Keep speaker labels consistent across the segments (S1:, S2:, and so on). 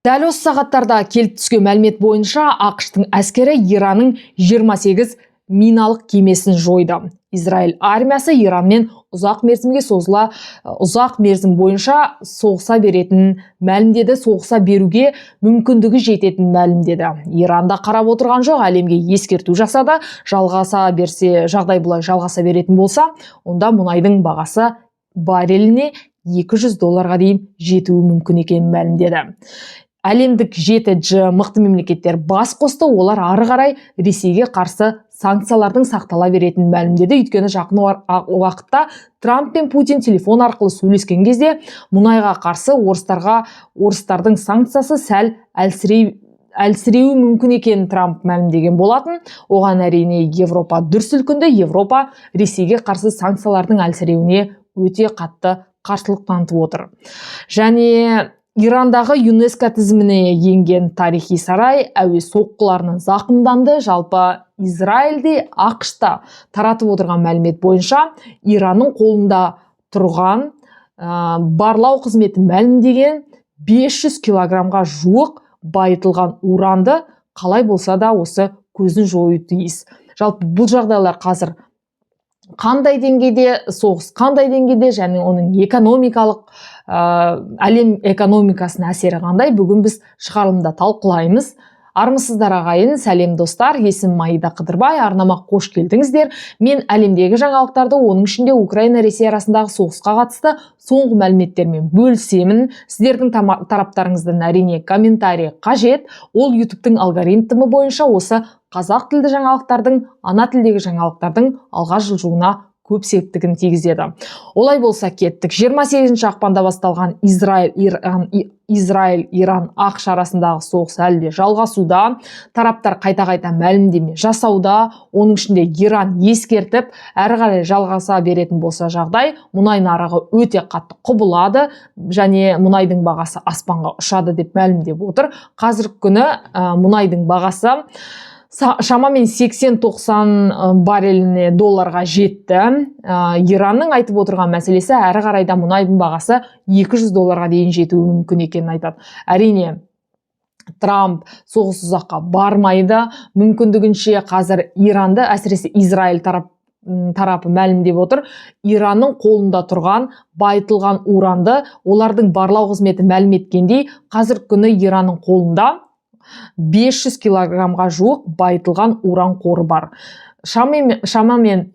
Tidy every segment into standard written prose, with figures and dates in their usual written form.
S1: Дәл осы сағаттарда келіп түскен мәлімет бойынша ақш-тың әскері Иранның 28 миналық кемесін жойды. Израиль армиясы Иранмен ұзақ мерзім бойынша соғыса беретінін мәлімдеді, соғыса беруге мүмкіндігі жететінін мәлімдеді. Иранда қарап отырған жоқ, әлемге ескерту жасады. Жағдай бұлай жалғаса беретін болса, онда мұнайдың бағасы барреліне $200 дейін жетуі мүмкін екенін мәлімдеді. Әлемдік 7G мықты мемлекеттер бас қосты, олар ары қарай Ресейге қарсы санкциялардың сақтала беретінін мәлімдеді. Өйткені жақын уақытта Трамп пен Путин телефон арқылы сөйлескен кезде мұнайға қарсы орыстардың санкциясы сәл әлсіреуі мүмкін екенін Трамп мәлімдеген болатын. Оған әрине Европа дүр сілкінді. Европа Ресейге қарсы санкциялардың әлсіреуіне өте қатты қарсылық танытып отыр. Және Ирандағы ЮНЕСКО тізіміне енген тарихи сарай әуе соққыларынан зақымданды. Жалпы Израильде ақш-та таратып отырған мәлімет бойынша Иранның қолында тұрған барлау қызметі мәлімдеген 500 килограммға жуық байытылған уранды қалай болса да осы көзін жоюы тиіс. Жалпы бұл жағдайлар қазір қандай деңгейде, соғыс қандай деңгейде, және оның әлем экономикасына әсері қандай, бүгін біз шығарылымда талқылаймыз. Армысыздар ағайын, сәлем достар, есімім Аида Қыдырбай, арнама қош келдіңіздер. Мен әлемдегі жаңалықтарды, оның ішінде Украина-Ресей арасындағы соғысқа қатысты соңғы мәліметтермен бөлісемін. Сіздердің тараптарыңыздан әрине комментарий қажет. Ол YouTube-тың алгоритмі бойынша осы қазақ тілді жаңалықтардың, ана тілдегі жаңалықтардың алға жылжуына көп септігін тигізеді. Олай болса кеттік. 28 ақпанда басталған Израиль-Иран ақш арасындағы соғыс әлі де жалғасуда. Тараптар қайта-қайта мәлімдеме жасауда. Оның ішінде Иран ескертіп, әрі қарай жалғаса беретін болса жағдай, мұнай нарығы өте қатты құбылады және мұнайдың бағасы аспанға ұшады деп мәлімдеп отыр. Қазіргі күні мұнайдың бағасы шамамен 80-90 барреліне долларға жетті. Иранның айтып отырған мәселесі әрі қарайда мұнайдың бағасы $200 дейін жетуі мүмкін екенін айтады. Әрине, Трамп соғыс ұзаққа бармайды. Мүмкіндігінше қазір Иранды, әсіресе Израиль тарапы мәлімдеп отыр. Иранның қолында тұрған байытылған уранды, олардың барлау қызметі мәлім еткендей, қазіргі күні Иранның қолында 500 килограммға жуық байытылған уран қоры бар. Шамамен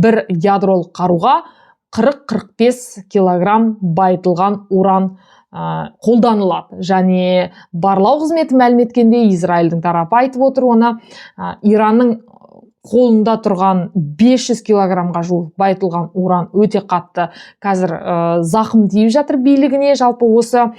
S1: бір ядролық қаруға 40-45 килограмм байытылған уран қолданылады. Және барлау қызметі мәлім еткенде Израильдің тарапы айтып отыр, оны Иранның қолында тұрған 500 килограммға жуық байытылған уран өте қатты қазір зақым тиіп жатыр билігіне, жалпы осы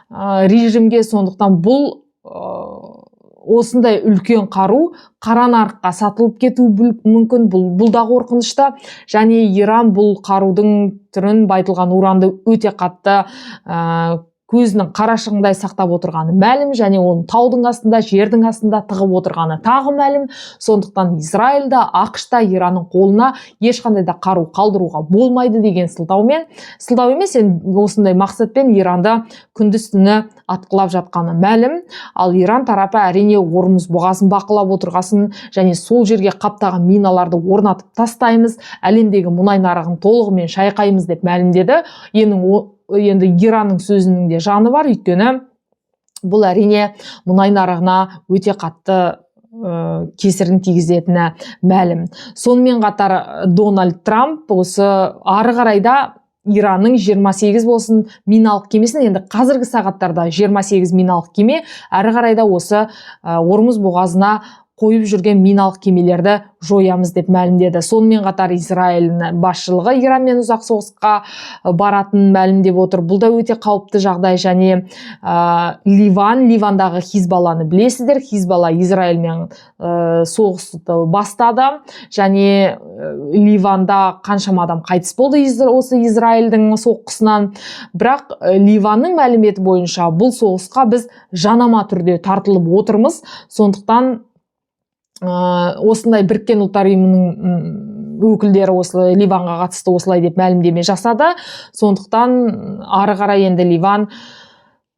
S1: режимге. Сондықтан бұл осындай үлкен қару қара нарыққа сатылып кетуі мүмкін. Бұл да қорқынышты. Және Иран бұл қарудың түрін, байытылған уранды өте қатты көзінің қарашығындай сақтап отырғаны мәлім, және оның таудың астында, жердің астында тығып отырғаны тағы мәлім. Сондықтан Израильда, ақш-та Иранның қолына ешқандай да қару қалдыруға болмайды деген сылтау емес, осындай мақсатпен Иранды күндіз-түні атқылап жатқаны мәлім. Ал Иран тарапы әрине Ормұз бұғазын бақылап отырғасын, және сол жерге қаптаған миналарды орнатып тастаймыз, әлемдегі мұнай нарығын толығымен шайқаймыз деп мәлімдеді. Енді Иранның сөзінің де жаны бар, өйткені бұл әрине мұнай нарығына өте қатты кесірін тигізетіні мәлім. Сонымен қатар Дональд Трамп осы ары қарайда Иранның 28 болсын миналық кемесін, енді қазіргі сағаттарда 28 миналық кеме, әрі қарайда осы Ормұз бұғазына қойып жүрген миналық кемелерді жоямыз деп мәлімдеді. Сонымен қатар Израиль басшылығы Иранмен ұзақ соғысқа баратын мәлімдеп отыр. Бұл да өте қауіпті жағдай. Және Ливандағы Хизбалланы білесіздер. Хизбалла Израильмен соғысты бастады. Және Ливанда қаншама адам қайтыс болды осы Израильдің соққысынан. Бірақ Ливанның мәліметі бойынша бұл соғысқа біз жанама түрде тартылып отырмыз. Сондықтан осындай Біріккен ұлттар ұйымының өкілдері осы Ливанға қатысты осылай деп мәлімдеме жасады. Сондықтан ары қарай енді Ливан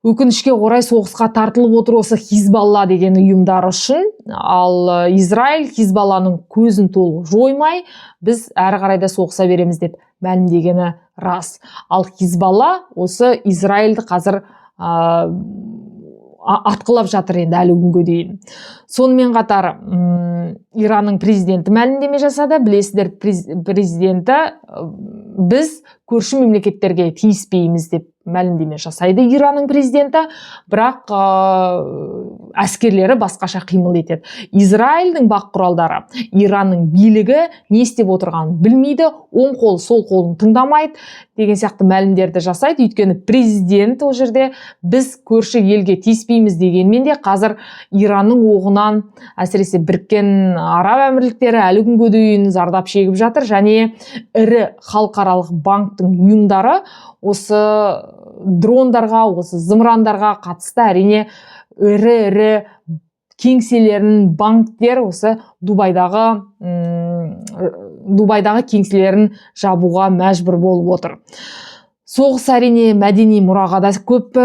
S1: Өкінішке орай соғысқа тартылып отыр осы Хизбалла деген ұйымдар үшін. Ал Израиль Хизбалланың көзін толық жоймай, біз әрі қарай да соғыса береміз деп мәлімдегені рас. Ал Хизбалла осы Израильді қазір атқылап жатыр енді әлі күнге дейін. Сонымен қатар Иранның президенті мәлімдеме жасады. Білесіздер, президенті біз көрші мемлекеттерге тиіспейміз деп мәлімдеме жасайды Иранның президенті, бірақ әскерлері басқаша қимыл етеді. Израильдің бақ құралдары Иранның билігі не істеп отырғанын білмейді, оң қол сол қолын тыңдамайды деген сияқты мәлімдерді жасайды. Өйткені президент ол жерде біз көрші елге тиіспейміз дегенмен де қазір Иранның оғынан әсіресе Біріккен Араб Әмірліктері әлі күнге дейін зардап шегіп жатыр, және ірі халықаралық банктың ұйымдары осы дрондарға, осы зымырандарға қатысты әрине ірі кеңселерін, банктер осы Дубайдағы кеңселерін жабуға мәжбүр болып отыр. Соғыс әрине мәдени мұраға да көп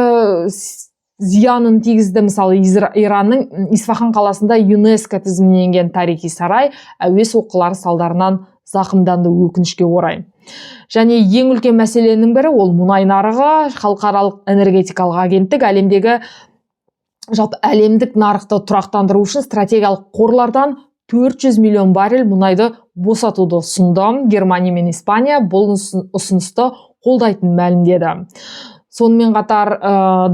S1: зиянын тигізді. Мысалы, Иранның Исфахан қаласында ЮНЕСКО тізіміне енген тарихи сарай әуе соққылары салдарынан зақымданды, өкінішке орай. Және ең үлкен мәселенің бірі ол мұнай нарығы. Халықаралық энергетикалық агенттік әлемдік нарықты тұрақтандыру үшін стратегиялық қорлардан 400 миллион баррель мұнайды босатуды ұсынды. Германия мен Испания бұл ұсынысты қолдайтынын мәлімдеді. Сонымен қатар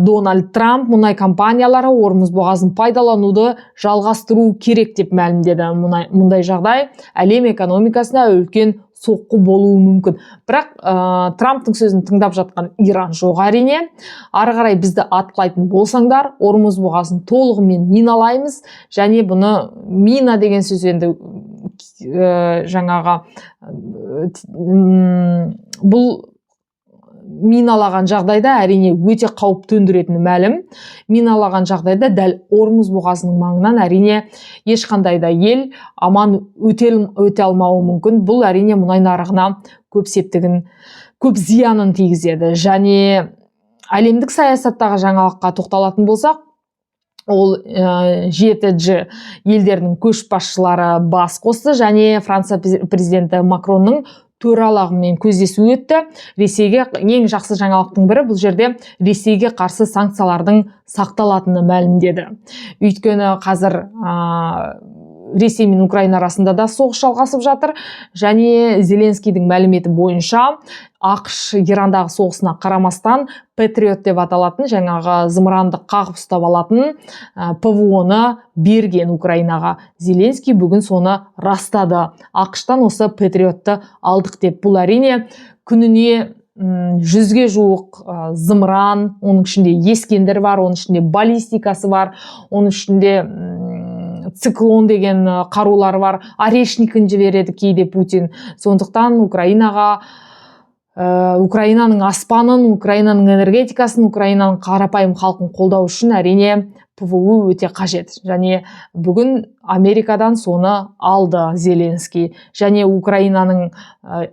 S1: Дональд Трамп мұнай компаниялары Ормұз бұғазын пайдалануды жалғастыру керек деп мәлімдеді. Мұндай жағдай әлем экономикасына үлкен соққы болуы мүмкін. Бірақ Трамптың сөзін тыңдап жатқан Иран жоқ әрине. Ары қарай бізді атқылайтын болсаңдар, Ормұз бұғазын толығымен миналаймыз, және бұны мина деген сөз енді бұл миналаған жағдайда әрине өте қауіп төндіретіні мәлім. Миналаған жағдайда дәл Ормұз бұғазының маңынан әрине ешқандай да ел аман өте алмауы мүмкін. Бұл әрине мұнай нарығына көп зиянын тигізеді. Және әлемдік саясаттағы жаңалыққа тоқталатын болсақ, ол 7G елдерінің көшбасшылары бас қосты, және Франция президенті Макронның төрағалығымен кездесу өтті. Ресейге ең жақсы жаңалықтың бірі бұл жерде Ресейге қарсы санкциялардың сақталатыны мәлімдеді. Өйткені қазір Ресей мен Украина арасында да соғыс жалғасып жатыр, және Зеленскийдің мәліметі бойынша ақш Ирандағы соғысына қарамастан Патриот деп аталатын жаңағы зымыранды қағып ұстап алатын ПВО-ны берген Украинаға. Зеленский бүгін соны растады. ақштан осы Патриотты алдық деп. Бұл әрине күніне 100-ге жуық зымыран, оның ішінде ескендір бар, оның ішінде баллистикасы бар, оның ішінде циклон деген қарулар бар, орешникін жібереді кейде Путин. Сондықтан Украинаның аспанын, Украинаның энергетикасын, Украинаның қарапайым халқын қолдау үшін әрине ПВО өте қажет. Және бүгін Америкадан соны алды Зеленский. Және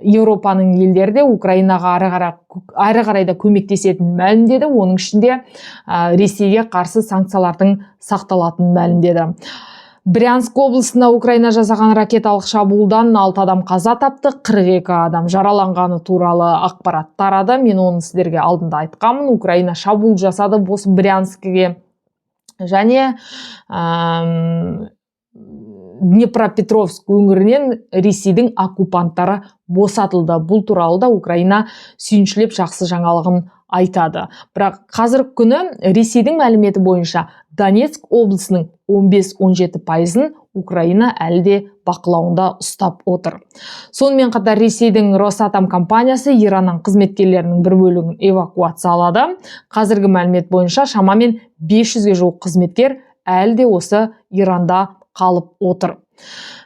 S1: Еуропаның елдері де Украинаға ары қарай да көмектесетінін мәлімдеді. Оның ішінде Ресейге қарсы санкциялардың сақталатынын мәлімдеді. Брянск облысында Украина жасаған ракеталық шабуылдан 6 адам қаза тапты, 42 адам жараланғаны туралы ақпарат тарады. Мен оны сіздерге алдында айтқанмын. Украина шабуыл жасады осы Брянскіге. Және Днепропетровск өңірінен Ресейдің оккупанттары босатылды. Бұл туралы да Украина сүйіншілеп жақсы жаңалығын айтады. Бірақ қазір күні Ресейдің мәліметі бойынша Донецк облысының 15-17% Украина әлде бақылауында ұстап отыр. Сонымен қатар Ресейдің Росатом компаниясы Иранның қызметкерлерінің бір бөлігін эвакуациялады. Қазіргі мәлімет бойынша шамамен 500-ге жуық қызметкер әлде осы Иранда қалып отыр.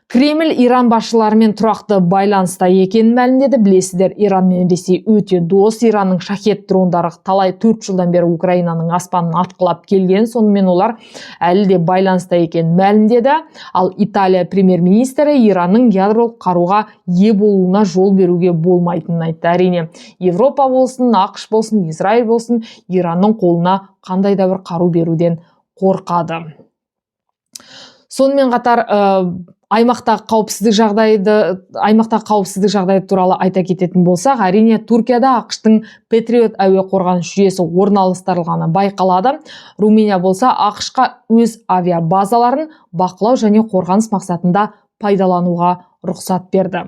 S1: Кремль Иран басшыларымен тұрақты байланыста екенін мәлімдеді. Білесіздер, Иран мен Ресей өте дос. Иранның шахет дрондары талай 4 жылдан бері Украинаның аспанын атқылап келген. Сонымен олар әлі де байланыста екенін мәлімдеді. Ал Италия премьер-министрі Иранның ядролық қаруға ие болуына жол беруге болмайтынын айтты. Әрине, Европа болсын, ақш болсын, Израиль болсын, Иранның қолына қандай да бір қару беруден қорқады. Сонымен қатар аймақтағы қауіпсіздік жағдайы туралы айта кететін болсақ, әрине Түркияда ақштың Патриот әуе қорғаныс жүйесі орналастырылғаны байқалады. Румыния болса ақшқа өз авиабазаларын бақылау және қорғаныс мақсатында пайдалануға рұқсат берді.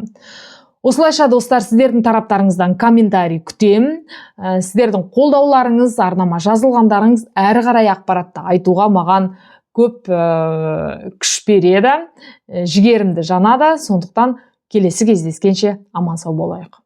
S1: Осылайша достар, сіздердің тараптарыңыздан комментарий күтемін. Сіздердің қолдауларыңыз, арнама жазылғандарыңыз әрі қарай ақпаратты айтуға маған көп күш береді, жігерімді жанады. Сондықтан келесі кездескенше аман сау болайық.